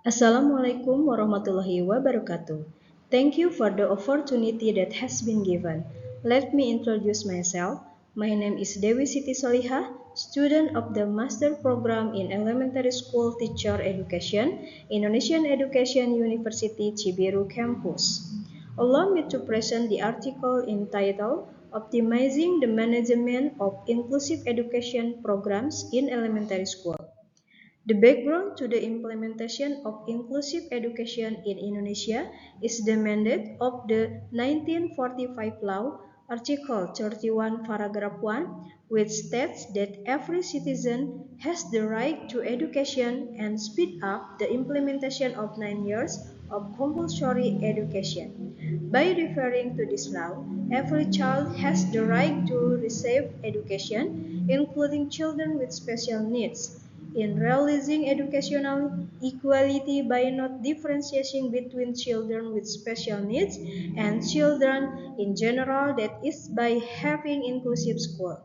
Assalamualaikum warahmatullahi wabarakatuh. Thank you for the opportunity that has been given. Let me introduce myself. My name is Dewi Siti Soliha, student of the Master Program in Elementary School Teacher Education, Indonesian Education University Cibiru Campus. Allow me to present the article entitled Optimizing the Management of Inclusive Education Programs in Elementary School. The background to the implementation of inclusive education in Indonesia is the mandate of the 1945 law, Article 31, Paragraph 1, which states that every citizen has the right to education and speed up the implementation of 9 years of compulsory education. By referring to this law, every child has the right to receive education, including children with special needs in realizing educational equality by not differentiating between children with special needs and children in general, that is by having inclusive school.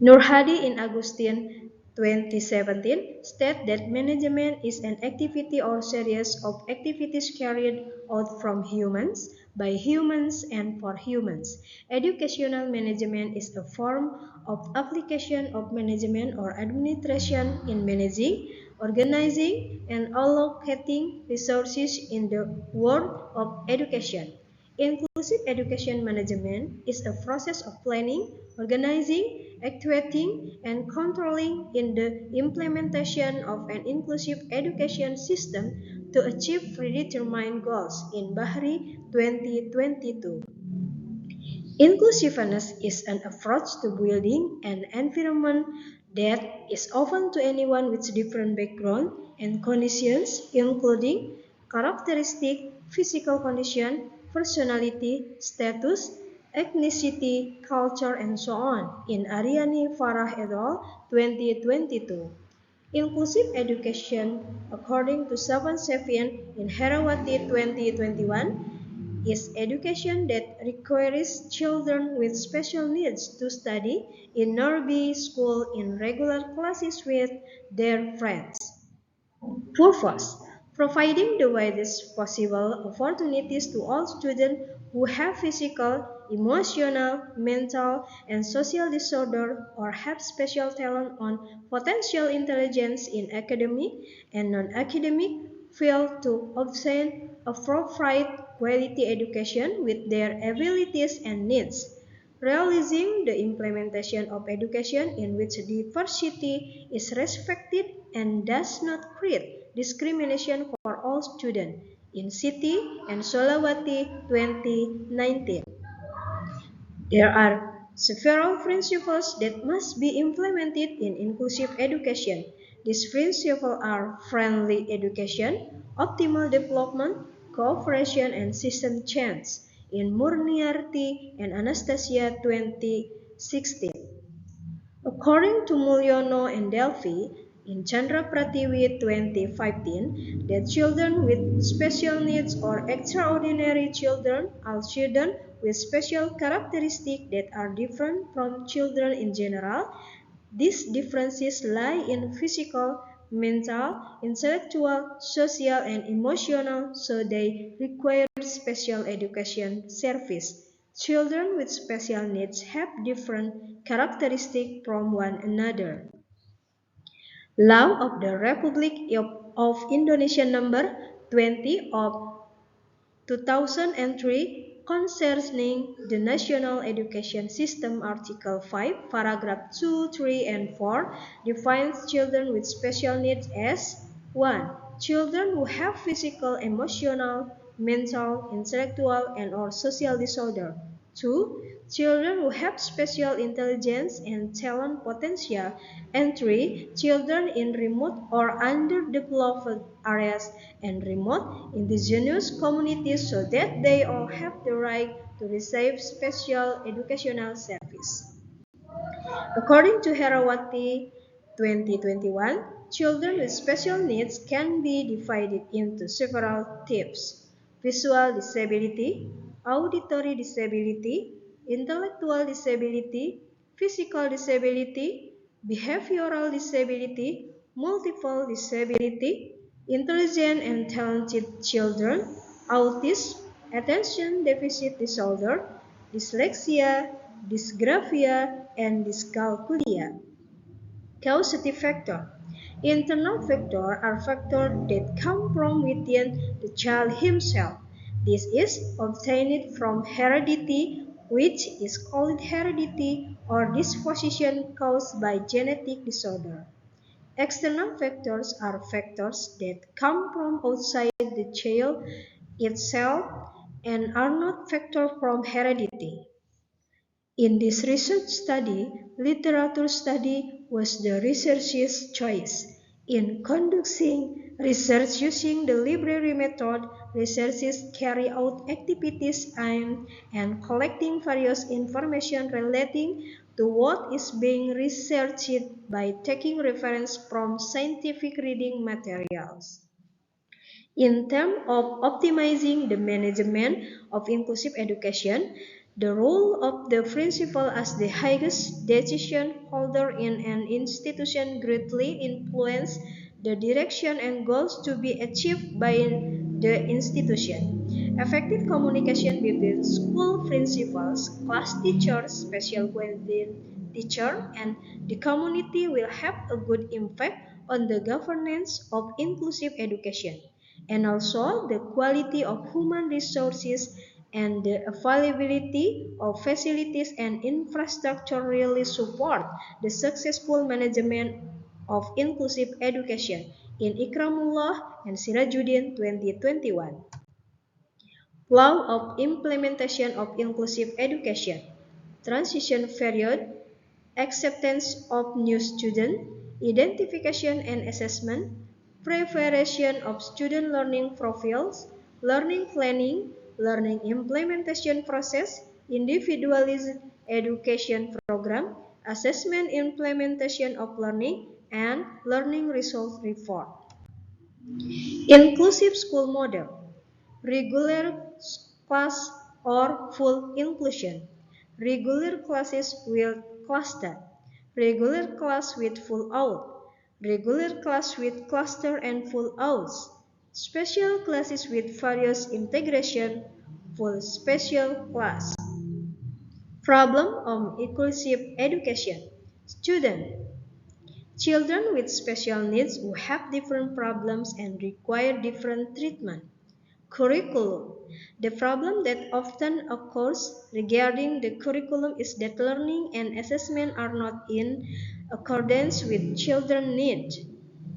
Nur Hadi in Agustin 2017 state that management is an activity or series of activities carried out from humans, by humans, and for humans. Educational management is a form of application of management or administration in managing, organizing, and allocating resources in the world of education. Inclusive education management is a process of planning, organizing, actuating, and controlling in the implementation of an inclusive education system to achieve predetermined goals in Bahri 2022. Inclusiveness is an approach to building an environment that is open to anyone with different background and conditions, including characteristic, physical condition, personality, status, ethnicity, culture, and so on, in Ariani Farah et al. 2022. Inclusive education, according to Savan Sevian in Herawati 2021, is education that requires children with special needs to study in Norby school in regular classes with their friends. Purpose: providing the widest possible opportunities to all students who have physical, emotional, mental, and social disorder or have special talent on potential intelligence in academic and non-academic field to obtain appropriate quality education with their abilities and needs. Realizing the implementation of education in which diversity is respected and does not create discrimination for all students in City and Solawati 2019. There are several principles that must be implemented in inclusive education. These principles are friendly education, optimal development, cooperation, and system change in Murniarti and Anastasia 2016. According to Mulyono and Delphi, in Chandra Prativi 2015, that children with special needs or extraordinary children are children with special characteristics that are different from children in general. These differences lie in physical, mental, intellectual, social, and emotional, so they require special education service. Children with special needs have different characteristics from one another. Law of the Republic of Indonesia number 20 of 2003 concerning the national education system, Article 5, paragraph 2, 3, and 4 defines children with special needs as 1. Children who have physical, emotional, mental, intellectual, and or social disorder. 2. Children who have special intelligence and talent potential. And 3. Children in remote or underdeveloped areas and remote indigenous communities, so that they all have the right to receive special educational service. According to Herawati 2021, children with special needs can be divided into several types: visual disability, auditory disability, intellectual disability, physical disability, behavioral disability, multiple disability, intelligent and talented children, autism, attention deficit disorder, dyslexia, dysgraphia, and dyscalculia. Causative factor. Internal factors are factors that come from within the child himself. This is obtained from heredity, which is called heredity or disposition caused by genetic disorder. External factors are factors that come from outside the child itself and are not factors from heredity. In this research study, literature study was the researcher's choice. In conducting research using the library method, researchers carry out activities aimed at collecting various information relating to what is being researched by taking reference from scientific reading materials. In terms of optimizing the management of inclusive education, the role of the principal as the highest decision holder in an institution greatly influences the direction and goals to be achieved by the institution. Effective communication between school principals, class teachers, special education teacher, and the community will have a good impact on the governance of inclusive education and also the quality of human resources and the availability of facilities and infrastructure really support the successful management of inclusive education in Ikramullah and Sirajuddin 2021. Law of implementation of inclusive education, transition period, acceptance of new students, identification and assessment, preparation of student learning profiles, learning planning, learning implementation process, individualized education program, assessment implementation of learning, and learning result report. Inclusive school model, regular class or full inclusion, regular classes with cluster, regular class with full out, regular class with cluster and full outs, special classes with various integration, full special class. Problem of inclusive education. Student. Children with special needs who have different problems and require different treatment. Curriculum. The problem that often occurs regarding the curriculum is that learning and assessment are not in accordance with children's needs.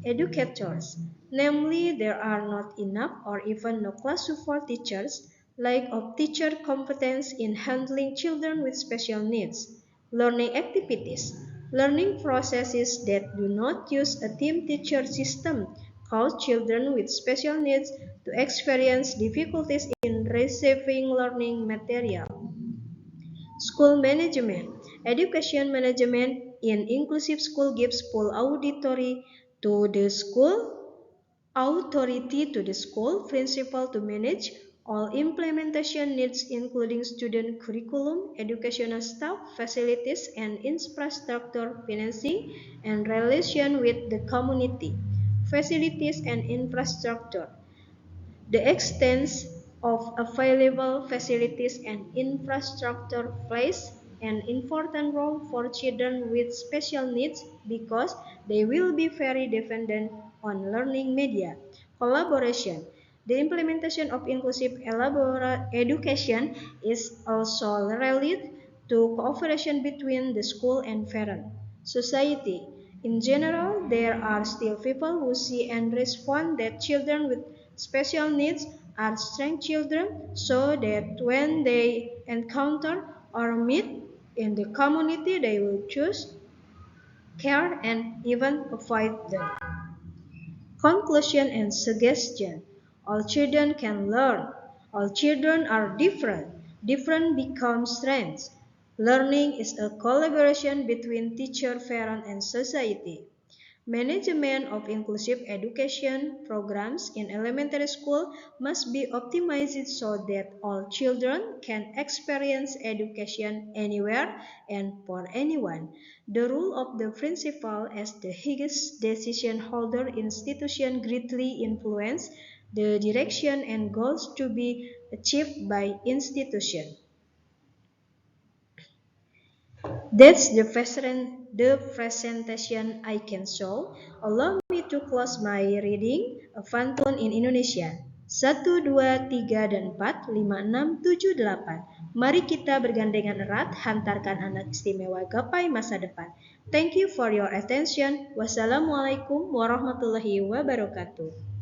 Educators. Namely, there are not enough or even no class support teachers, lack of teacher competence in handling children with special needs. Learning activities. Learning processes that do not use a team teacher system cause children with special needs to experience difficulties in receiving learning material. School management. Education management in inclusive school gives full auditory to the school, authority to the school principal to manage all implementation needs including student curriculum, educational staff, facilities and infrastructure financing and relation with the community, facilities and infrastructure. The extent of available facilities and infrastructure plays an important role for children with special needs because they will be very dependent on learning media. Collaboration. The implementation of inclusive education is also related to cooperation between the school and parent. Society. In general, there are still people who see and respond that children with special needs are strange children so that when they encounter or meet in the community, they will choose, care, and even avoid them. Conclusion and suggestion. All children can learn. All children are different. Different becomes strengths. Learning is a collaboration between teacher, parent, and society. Management of inclusive education programs in elementary school must be optimized so that all children can experience education anywhere and for anyone. The role of the principal as the highest decision holder institution greatly influence the direction and goals to be achieved by institution. That's the presentation I can show. Allow me to close my reading a pantun in Indonesia. 1, 2, 3, dan 4, 5, 6, 7, 8. Mari kita bergandengan erat, hantarkan anak istimewa gapai masa depan. Thank you for your attention. Wassalamualaikum warahmatullahi wabarakatuh.